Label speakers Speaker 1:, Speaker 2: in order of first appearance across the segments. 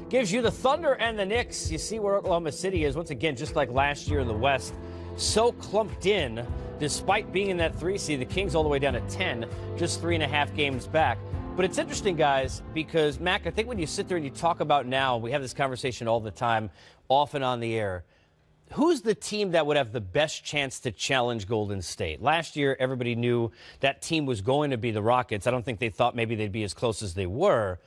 Speaker 1: gives you the Thunder and the Knicks. You see where Oklahoma City is, once again, just like last year in the West, so clumped in, despite being in that 3 seed. The Kings all the way down to 10, just 3.5 games back. But it's interesting, guys, because, Mac, I think when you sit there and you talk about now, we have this conversation all the time, off and on the air, who's the team that would have the best chance to challenge Golden State? Last year, everybody knew that team was going to be the Rockets. I don't think they thought maybe they'd be as close as they were.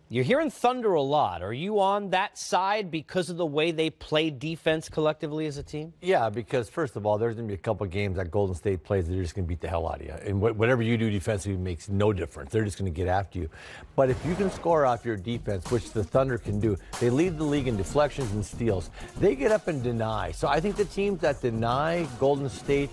Speaker 1: You're hearing Thunder a lot. Are you on that side because of the way they play defense collectively as a team?
Speaker 2: Yeah, because first of all, there's going to be a couple of games that Golden State plays that they're just going to beat the hell out of you. And whatever you do defensively makes no difference. They're just going to get after you. But if you can score off your defense, which the Thunder can do, they lead the league in deflections and steals. They get up and deny. So I think the teams that deny Golden State,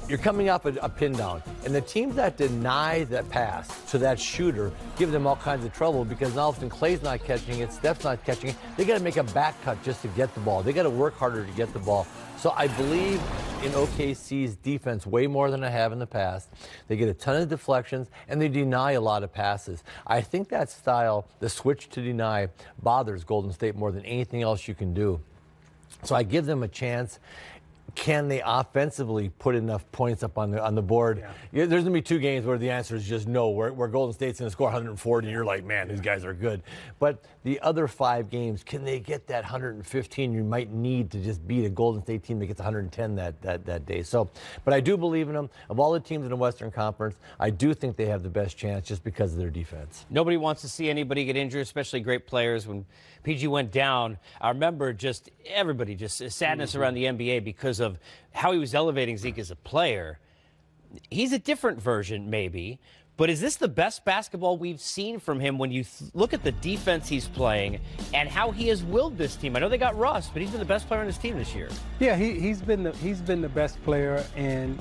Speaker 2: you're coming off a pin down. And the teams that deny that pass to that shooter give them all kinds of trouble because now often Clay's not catching it, Steph's not catching it. They got to make a back cut just to get the ball. They got to work harder to get the ball. So I believe in OKC's defense way more than I have in the past. They get a ton of deflections, and they deny a lot of passes. I think that style, the switch to deny, bothers Golden State more than anything else you can do. So I give them a chance. Can they offensively put enough points up on the board? Yeah, there's going to be 2 games where the answer is just no, where Golden State's going to score 140, and you're like, man, these guys are good. But the other 5 games, can they get that 115 you might need to just beat a Golden State team that gets 110 that day? So, but I do believe in them. Of all the teams in the Western Conference, I do think they have the best chance just because of their defense.
Speaker 1: Nobody wants to see anybody get injured, especially great players. When PG went down, I remember just everybody, just sadness around the NBA because of how he was elevating Zeke as a player. He's a different version, maybe, but is this the best basketball we've seen from him when you look at the defense he's playing and how he has willed this team? I know they got Russ, but he's been the best player on his team this year.
Speaker 3: Yeah, he's been the best player, and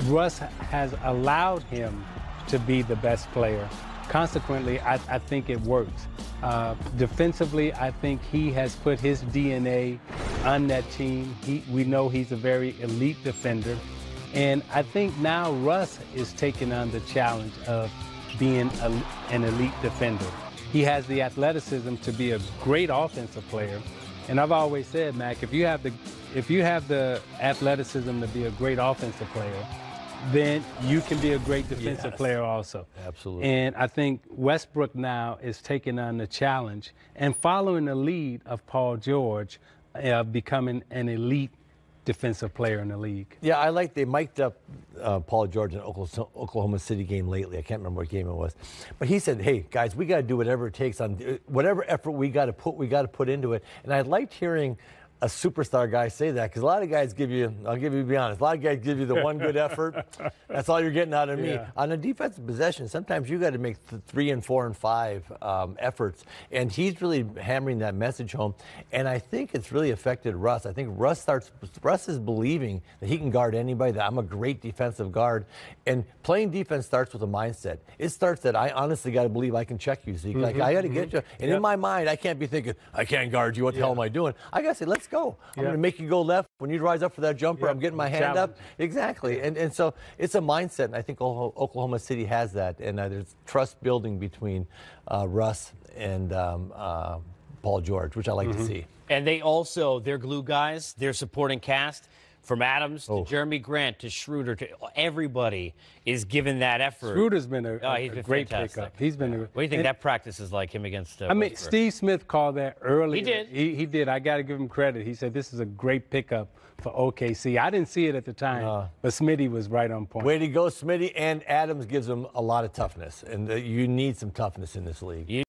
Speaker 3: Russ has allowed him to be the best player. Consequently, I think it works. Defensively, I think he has put his DNA on that team. We know he's a very elite defender. And I think now Russ is taking on the challenge of being an elite defender. He has the athleticism to be a great offensive player. And I've always said, Mac, if you have the athleticism to be a great offensive player, then you can be a great defensive player also.
Speaker 2: Absolutely.
Speaker 3: And I think Westbrook now is taking on the challenge and following the lead of Paul George, becoming an elite defensive player in the league.
Speaker 2: Yeah, I like they mic'd up Paul George in Oklahoma City game lately. I can't remember what game it was, but he said, "Hey guys, we got to do whatever it takes on whatever effort we got to put into it." And I liked hearing a superstar guy say that, because a lot of guys give you, be honest, a lot of guys give you the one good effort. That's all you're getting out of me. Yeah. On a defensive possession, sometimes you got to make 3 and 4 and 5 efforts, and he's really hammering that message home. And I think it's really affected Russ. I think Russ is believing that he can guard anybody, that I'm a great defensive guard. And playing defense starts with a mindset. It starts that I honestly got to believe I can check you, Zeke. Like, I got to get you. And in my mind, I can't be thinking, I can't guard you. What the hell am I doing? I got to say, let's go. I'm going to make you go left. When you rise up for that jumper, I'm getting my hand up. Exactly. And so it's a mindset, and I think Oklahoma City has that. And there's trust building between Russ and Paul George, which I like to see.
Speaker 1: And they also, their glue guys, their supporting cast, from Adams to Jeremy Grant to Schroeder to everybody is given that effort.
Speaker 3: Schroeder's been a great pickup. He's been.
Speaker 1: What do you think that practice is like, him against?
Speaker 3: I mean, Steve Smith called that early.
Speaker 1: He did.
Speaker 3: He did. I got to give him credit. He said this is a great pickup for OKC. I didn't see it at the time, but Smitty was right on point.
Speaker 2: Way to go, Smitty. And Adams gives him a lot of toughness, and you need some toughness in this league.